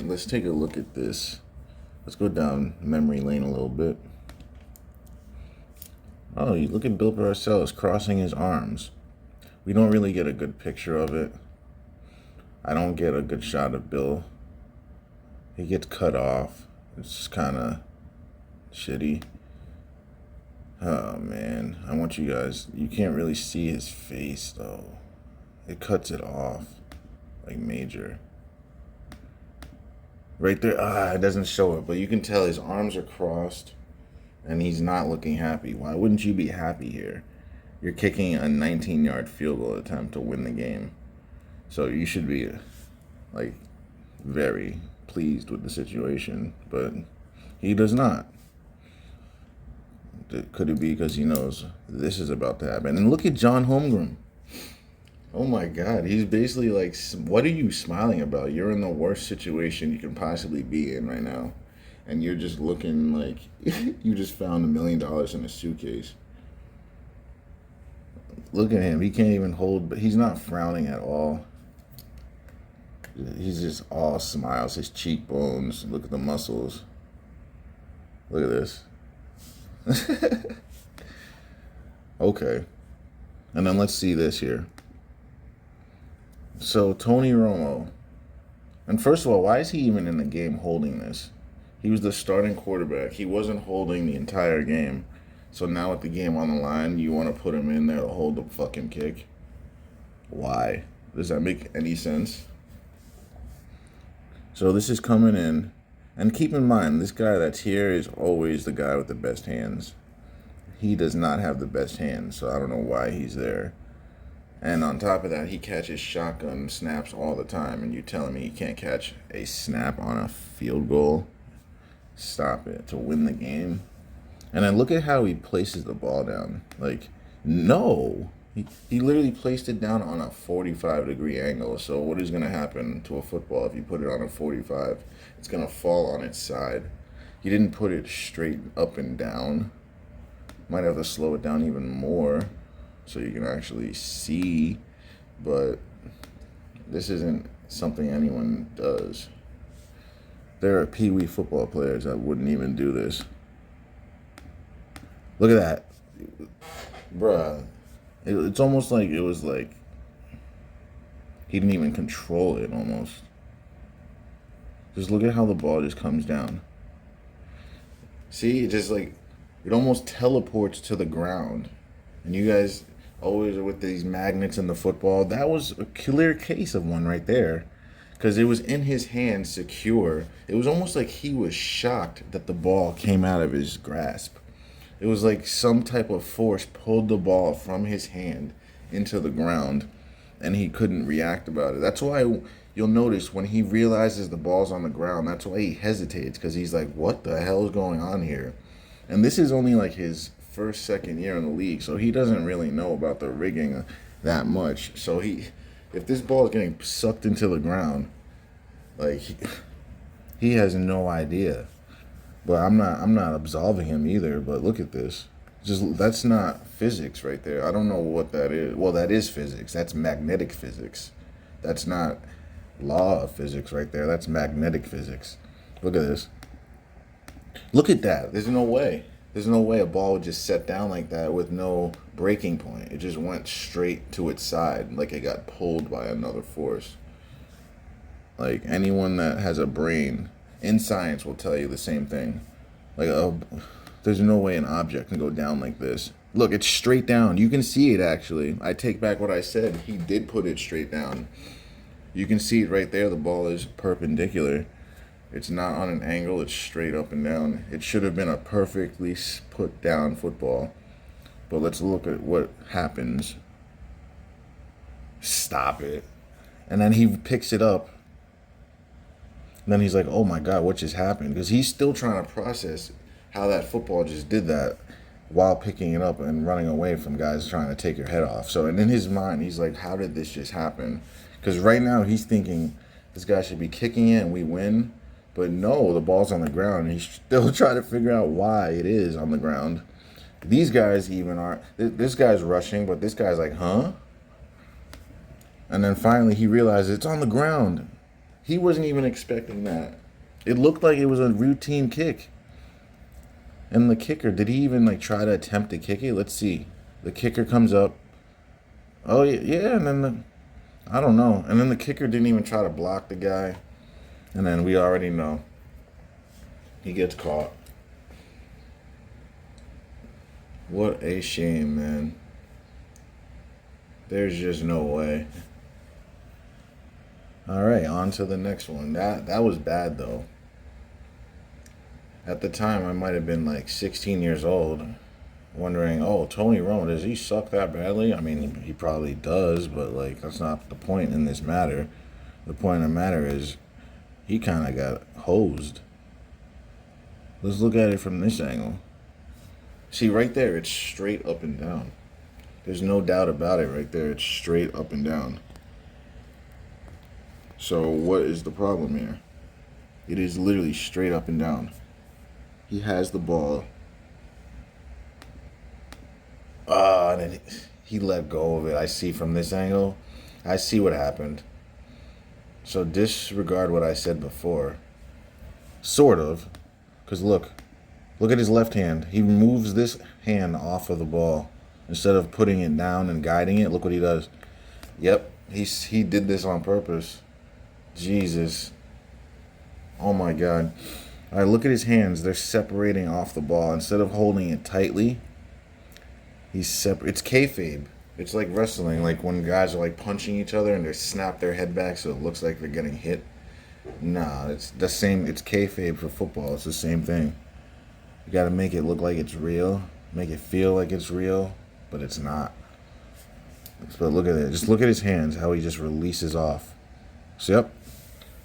let's take a look at this. Let's go down memory lane a little bit. Oh, you look at Bill Parcells crossing his arms. We don't really get a good picture of it. I don't get a good shot of Bill. He gets cut off. It's kind of shitty. Oh, man. I want you guys... You can't really see his face, though. It cuts it off. Like, major. Right there. It doesn't show it. But you can tell his arms are crossed. And he's not looking happy. Why wouldn't you be happy here? You're kicking a 19-yard field goal attempt to win the game. So you should be, like, very pleased with the situation. But he does not. Could it be because he knows this is about to happen? And look at John Holmgren. Oh my God. He's basically like, what are you smiling about? You're in the worst situation you can possibly be in right now. And you're just looking like you just found $1 million in a suitcase. Look at him. He can't even hold, but he's not frowning at all. He's just all smiles. His cheekbones. Look at the muscles. Look at this. Okay. And then let's see this here. So Tony Romo. And first of all, why is he even in the game holding this? He was the starting quarterback. He wasn't holding the entire game. So now with the game on the line, you want to put him in there to hold the fucking kick? Why? Does that make any sense? So this is coming in. And keep in mind, this guy that's here is always the guy with the best hands. He does not have the best hands, so I don't know why he's there. And on top of that, he catches shotgun snaps all the time. And you're telling me he can't catch a snap on a field goal? Stop it. To win the game? And then look at how he places the ball down. Like, no. He literally placed it down on a 45-degree angle. So what is going to happen to a football if you put it on a 45? It's going to fall on its side. He didn't put it straight up and down. Might have to slow it down even more so you can actually see. But this isn't something anyone does. There are Pee-wee football players that wouldn't even do this. Look at that. Bruh. It's almost like it was like he didn't even control it almost. Just look at how the ball just comes down. See, it just like, it almost teleports to the ground. And you guys always are with these magnets in the football. That was a clear case of one right there. Because it was in his hand, secure. It was almost like he was shocked that the ball came out of his grasp. It was like some type of force pulled the ball from his hand into the ground, and he couldn't react about it. That's why you'll notice when he realizes the ball's on the ground, that's why he hesitates, because he's like, what the hell is going on here? And this is only like his second year in the league, so he doesn't really know about the rigging that much. So if this ball is getting sucked into the ground, like he has no idea. But I'm not absolving him either. But look at this. Just that's not physics right there. I don't know what that is. Well, that is physics. That's magnetic physics. That's not law of physics right there. That's magnetic physics. Look at this. Look at that. There's no way. There's no way a ball would just set down like that with no breaking point. It just went straight to its side like it got pulled by another force. Like anyone that has a brain in science will tell you the same thing. Like, there's no way an object can go down like this. Look, it's straight down. You can see it, actually. I take back what I said. He did put it straight down. You can see it right there. The ball is perpendicular. It's not on an angle. It's straight up and down. It should have been a perfectly put down football. But let's look at what happens. Stop it. And then he picks it up. And then he's like, oh my God, what just happened? Because he's still trying to process how that football just did that while picking it up and running away from guys trying to take your head off. So, and in his mind, he's like, how did this just happen? Because right now he's thinking this guy should be kicking it and we win. But no, the ball's on the ground. He's still trying to figure out why it is on the ground. These guys even aren't. This guy's rushing, but this guy's like, huh? And then finally he realizes it's on the ground. He wasn't even expecting that. It looked like it was a routine kick. And the kicker, did he even like try to attempt to kick it? Let's see. The kicker comes up. Oh yeah, and then I don't know. And then the kicker didn't even try to block the guy. And then we already know he gets caught. What a shame, man. There's just no way. All right, on to the next one. That was bad though. At the time, I might have been like 16 years old, wondering, oh, Tony Romo, does he suck that badly? I mean, he probably does, but like that's not the point in this matter. The point of the matter is he kind of got hosed. Let's look at it from this angle. See, right there, it's straight up and down. There's no doubt about it right there. It's straight up and down. So what is the problem here? It is literally straight up and down. He has the ball. And then he let go of it. I see from this angle. I see what happened. So disregard what I said before. Sort of. Because look at his left hand. He moves this hand off of the ball. Instead of putting it down and guiding it, look what he does. Yep, he did this on purpose. Jesus. Oh my God. All right, look at his hands. They're separating off the ball. Instead of holding it tightly, it's kayfabe. It's like wrestling, like when guys are like punching each other and they snap their head back so it looks like they're getting hit. Nah, it's the same. It's kayfabe for football. It's the same thing. You got to make it look like it's real, make it feel like it's real, but it's not. But look at it. Just look at his hands, how he just releases off. So, yep.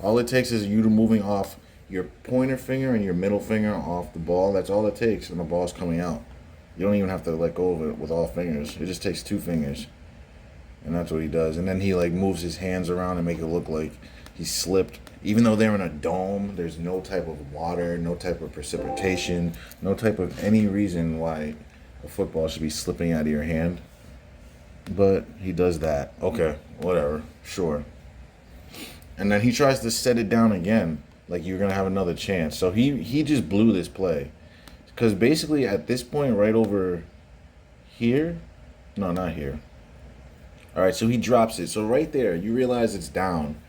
All it takes is you to moving off your pointer finger and your middle finger off the ball. That's all it takes, and the ball's coming out. You don't even have to let go of it with all fingers. It just takes 2 fingers. And that's what he does. And then he like moves his hands around and make it look like he slipped. Even though they're in a dome, there's no type of water, no type of precipitation, no type of any reason why a football should be slipping out of your hand. But he does that. Okay, whatever. Sure. And then he tries to set it down again, like you're going to have another chance. So he just blew this play. Because basically at this point right over here, no, not here. All right, so he drops it. So right there, you realize it's down.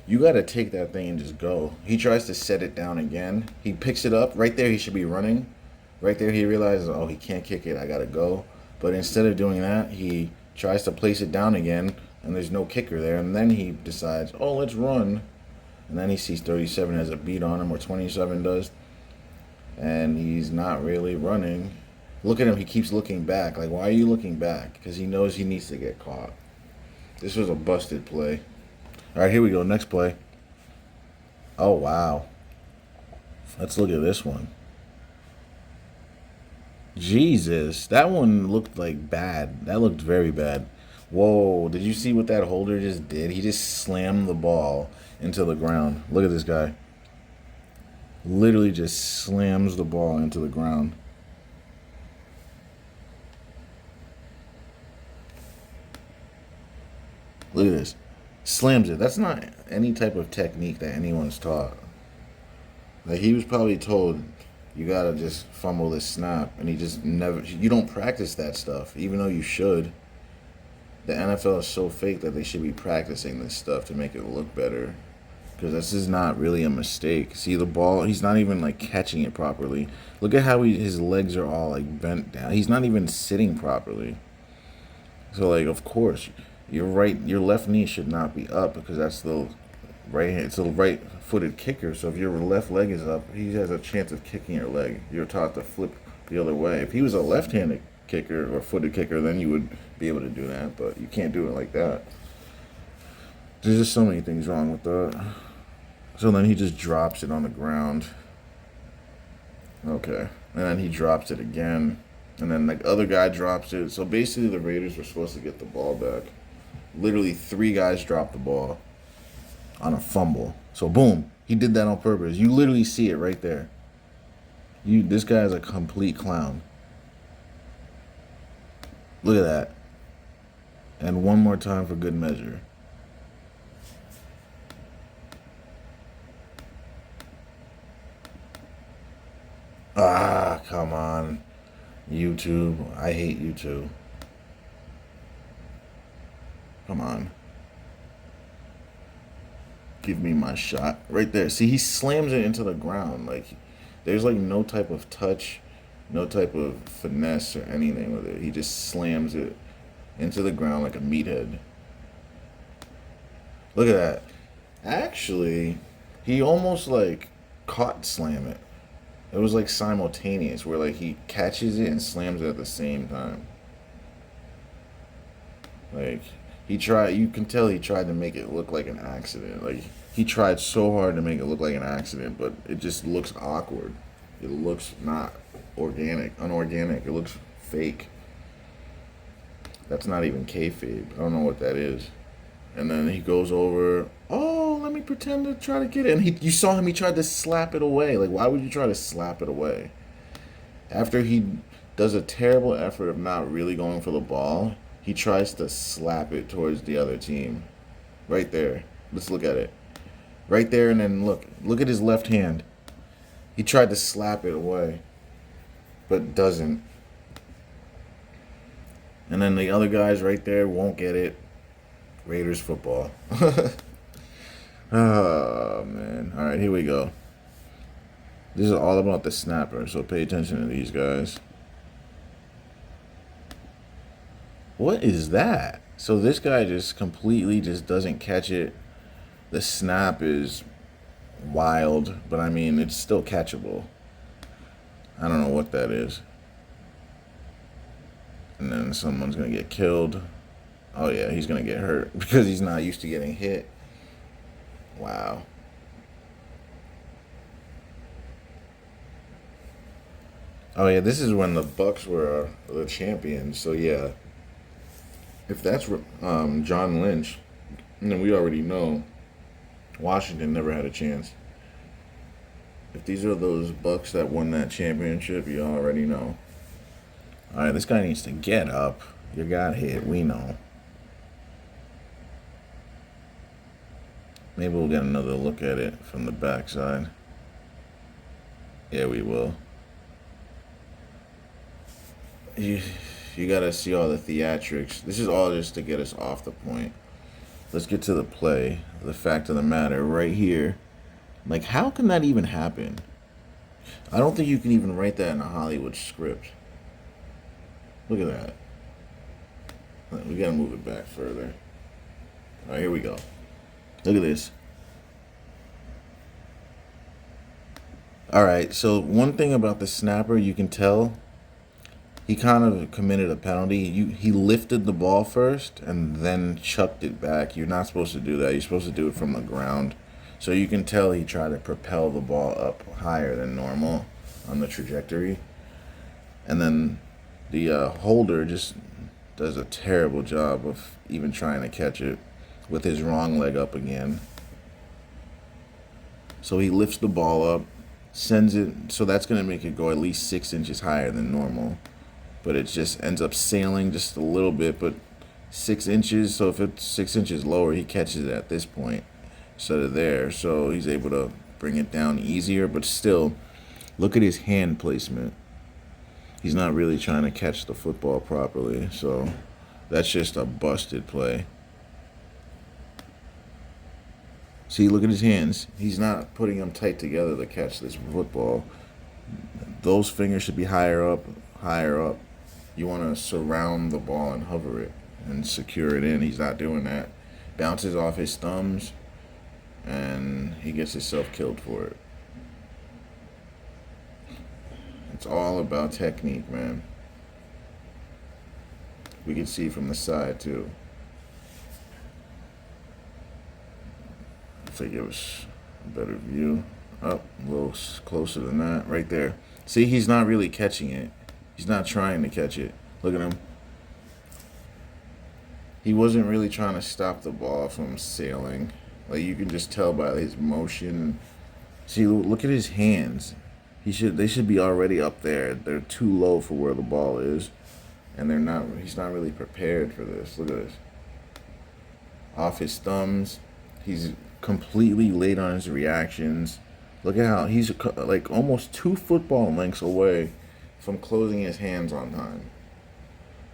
You got to take that thing and just go. He tries to set it down again. He picks it up. Right there, he should be running. Right there, he realizes, oh, he can't kick it. I got to go. But instead of doing that, he tries to place it down again, and there's no kicker there. And then he decides, oh, let's run. And then he sees 37 has a beat on him, or 27 does. And he's not really running. Look at him. He keeps looking back. Like, why are you looking back? Because he knows he needs to get caught. This was a busted play. All right, here we go. Next play. Oh, wow. Let's look at this one. Jesus. That one looked like bad. That looked very bad. Whoa. Did you see what that holder just did? He just slammed the ball into the ground. Look at this guy. Literally just slams the ball into the ground. Look at this. Slams it. That's not any type of technique that anyone's taught. Like, he was probably told, you gotta just fumble this snap. And he just never, you don't practice that stuff, even though you should. The NFL is so fake that they should be practicing this stuff to make it look better. Because this is not really a mistake. See the ball, he's not even like catching it properly. Look at how his legs are all like bent down. He's not even sitting properly. So like, of course, your left knee should not be up because that's the right hand. It's a right-footed kicker. So if your left leg is up, he has a chance of kicking your leg. You're taught to flip the other way. If he was a left-handed kicker or footed kicker, then you would be able to do that. But you can't do it like that. There's just so many things wrong with that. So then he just drops it on the ground. Okay. And then he drops it again. And then the other guy drops it. So basically the Raiders were supposed to get the ball back. Literally 3 guys dropped the ball on a fumble. So boom, he did that on purpose. You literally see it right there. This guy is a complete clown. Look at that. And one more time for good measure. Ah, come on. YouTube. I hate YouTube. Come on. Give me my shot. Right there. See, he slams it into the ground. Like, there's like no type of touch, no type of finesse or anything with it. He just slams it into the ground like a meathead. Look at that. Actually, he almost like caught slam it. It was like simultaneous, where like he catches it and slams it at the same time. Like he tried, you can tell he tried to make it look like an accident. Like he tried so hard to make it look like an accident, but it just looks awkward. It looks not unorganic. It looks fake. That's not even kayfabe. I don't know what that is. And then he goes over. Oh, let me pretend to try to get it. And you saw him. He tried to slap it away. Like, why would you try to slap it away after he does a terrible effort of not really going for the ball? He tries to slap it towards the other team. Right there. Let's look at it. Right there, and then look at his left hand. He tried to slap it away, but doesn't. And then the other guys right there won't get it. Raiders football. Oh, man. All right, here we go. This is all about the snapper, so pay attention to these guys. What is that? So this guy just completely just doesn't catch it. The snap is wild, but I mean, it's still catchable. I don't know what that is. And then someone's going to get killed. Oh, yeah, he's going to get hurt because he's not used to getting hit. Wow. Oh, yeah, this is when the Bucks were the champions. So, yeah, if that's John Lynch, then we already know Washington never had a chance. If these are those Bucks that won that championship, you already know. All right, this guy needs to get up. You got hit. We know. Maybe we'll get another look at it from the backside. Yeah, we will. You got to see all the theatrics. This is all just to get us off the point. Let's get to the play. The fact of the matter, right here. Like, how can that even happen? I don't think you can even write that in a Hollywood script. Look at that. We got to move it back further. All right, here we go. Look at this. All right, so one thing about the snapper, you can tell he kind of committed a penalty. He lifted the ball first and then chucked it back. You're not supposed to do that. You're supposed to do it from the ground. So you can tell he tried to propel the ball up higher than normal on the trajectory. And then the holder just does a terrible job of even trying to catch it with his wrong leg up again. So he lifts the ball up, sends it, so that's going to make it go at least 6 inches higher than normal. But it just ends up sailing just a little bit, but 6 inches. So if it's 6 inches lower, he catches it at this point instead of there. So he's able to bring it down easier, but still, look at his hand placement. He's not really trying to catch the football properly. So that's just a busted play. See, look at his hands. He's not putting them tight together to catch this football. Those fingers should be higher up, higher up. You want to surround the ball and hover it and secure it in. He's not doing that. Bounces off his thumbs, and he gets himself killed for it. It's all about technique, man. We can see from the side, too. If I give us a better view. Up, a little closer than that. Right there. See, he's not really catching it. He's not trying to catch it. Look at him. He wasn't really trying to stop the ball from sailing. Like, you can just tell by his motion. See, look at his hands. They should be already up there. They're too low for where the ball is. And they're not. He's not really prepared for this. Look at this. Off his thumbs. He's completely late on his reactions. Look at how he's like almost 2 football lengths away from closing his hands on time.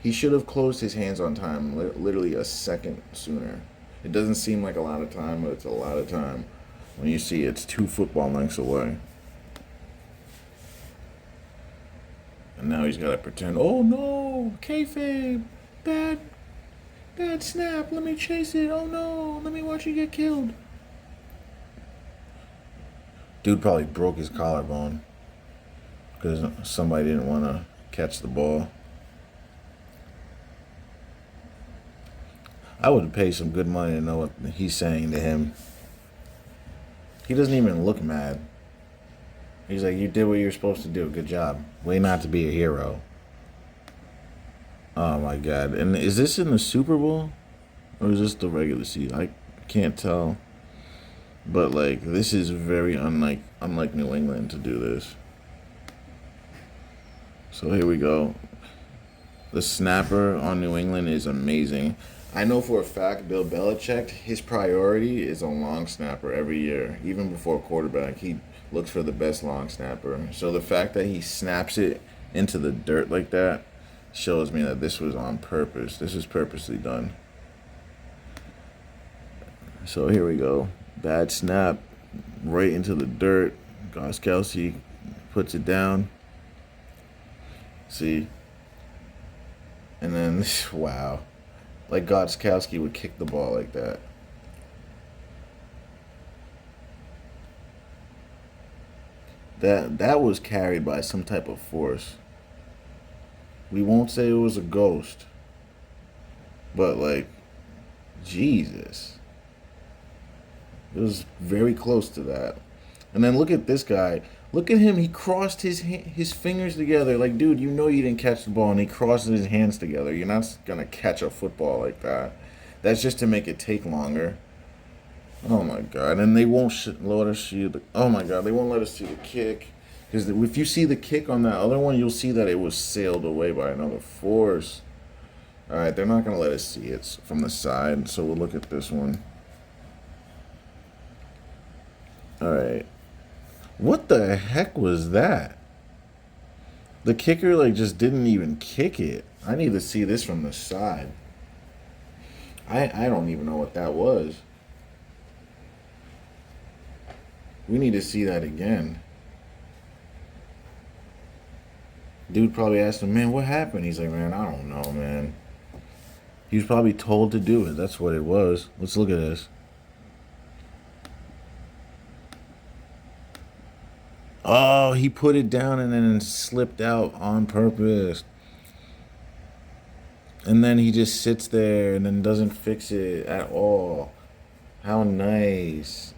He should have closed his hands on time literally a second sooner. It doesn't seem like a lot of time, but it's a lot of time when you see it's 2 football lengths away. And now he's got to pretend, oh no, kayfabe, bad, bad snap, let me chase it, oh no, let me watch you get killed. Dude probably broke his collarbone because somebody didn't want to catch the ball. I would pay some good money to know what he's saying to him. He doesn't even look mad. He's like, you did what you were supposed to do. Good job. Way not to be a hero. Oh my God. And is this in the Super Bowl? Or is this the regular season? I can't tell. But like, this is very unlike New England to do this. So here we go. The snapper on New England is amazing. I know for a fact Bill Belichick, his priority is a long snapper every year. Even before quarterback, he looks for the best long snapper. So the fact that he snaps it into the dirt like that shows me that this was on purpose. This was purposely done. So here we go. Bad snap right into the dirt. Gostkowski puts it down. See? And then, wow. Like Gostkowski would kick the ball like that. That was carried by some type of force. We won't say it was a ghost. But like, Jesus. It was very close to that. And then look at this guy. Look at him. He crossed his fingers together. Like, dude, you know you didn't catch the ball, and he crosses his hands together. You're not gonna catch a football like that. That's just to make it take longer. Oh my God! And they won't let us see the. Oh my God! They won't let us see the kick. Because if you see the kick on that other one, you'll see that it was sailed away by another force. All right, they're not gonna let us see it from the side, so we'll look at this one. All right. What the heck was that? The kicker like just didn't even kick it. I need to see this from the side. I don't even know what that was. We need to see that again. Dude probably asked him, man, what happened? He's like, man, I don't know, man. He was probably told to do it. That's what it was. Let's look at this. Oh, he put it down and then slipped out on purpose. And then he just sits there and then doesn't fix it at all. How nice.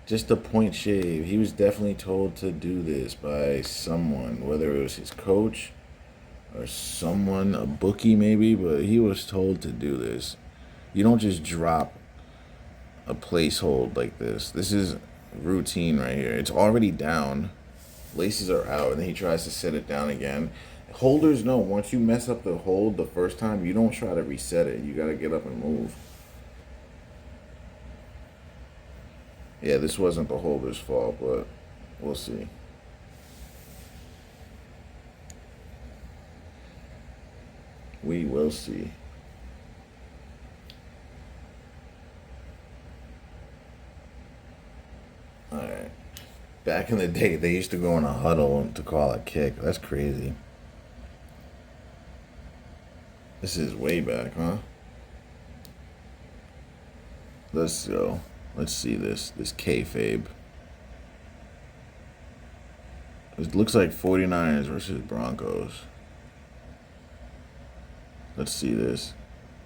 Just a point shave. He was definitely told to do this by someone, whether it was his coach or someone, a bookie maybe, but he was told to do this. You don't just drop a placehold like this. This is routine right here. It's already down. Laces are out, and then he tries to set it down again. Holders know once you mess up the hold the first time, you don't try to reset it. You got to get up and move. Yeah, this wasn't the holder's fault, but we'll see. We will see. All right. Back in the day, they used to go in a huddle to call a kick. That's crazy. This is way back, huh? Let's go. Let's see this. This kayfabe. It looks like 49ers versus Broncos. Let's see this.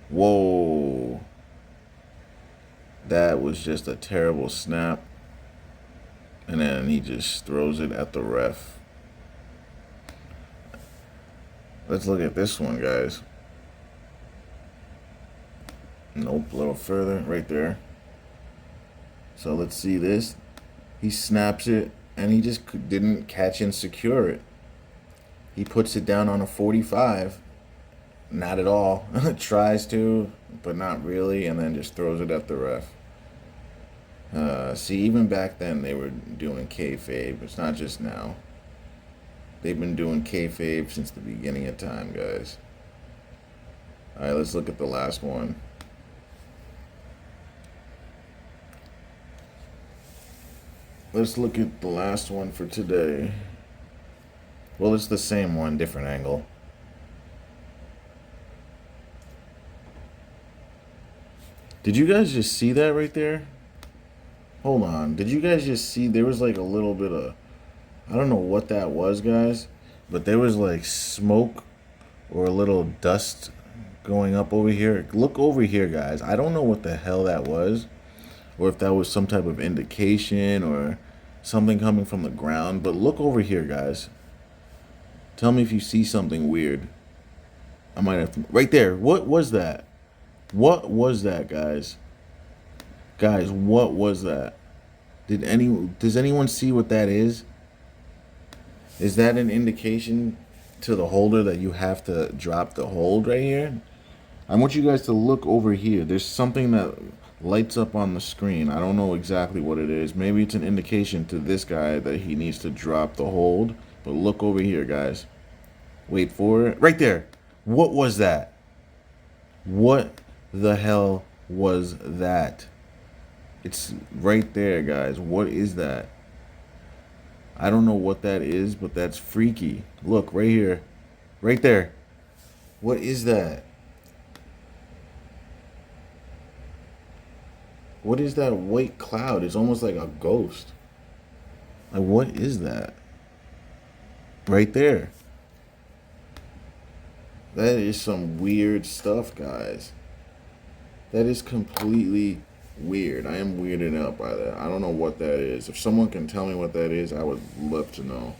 Whoa. That was just a terrible snap. And then he just throws it at the ref. Let's look at this one, guys. Nope, a little further, right there. So let's see this. He snaps it, and he just didn't catch and secure it. He puts it down on a 45. Not at all. Tries to, but not really, and then just throws it at the ref. See, even back then they were doing kayfabe. It's not just now. They've been doing kayfabe since the beginning of time, guys. All right, let's look at the last one. Let's look at the last one for today. Well, it's the same one, different angle. Did you guys just see that right there? Hold on. Did you guys just see there was like a little bit of, I don't know what that was, guys, but there was like smoke or a little dust going up over here. Look over here, guys. I don't know what the hell that was, or if that was some type of indication or something coming from the ground, but look over here, guys. Tell me if you see something weird. I might have to, right there. What was that? What was that, guys? Guys, what was that? Does anyone see what that is? Is that an indication to the holder that you have to drop the hold right here? I want you guys to look over here. There's something that lights up on the screen. I don't know exactly what it is. Maybe it's an indication to this guy that he needs to drop the hold. But look over here, guys. Wait for it. Right there. What was that? What the hell was that? It's right there, guys. What is that? I don't know what that is, but that's freaky. Look, right here. Right there. What is that? What is that white cloud? It's almost like a ghost. Like, what is that? Right there. That is some weird stuff, guys. That is completely weird. I am weirded out by that. I don't know what that is. If someone can tell me what that is, I would love to know.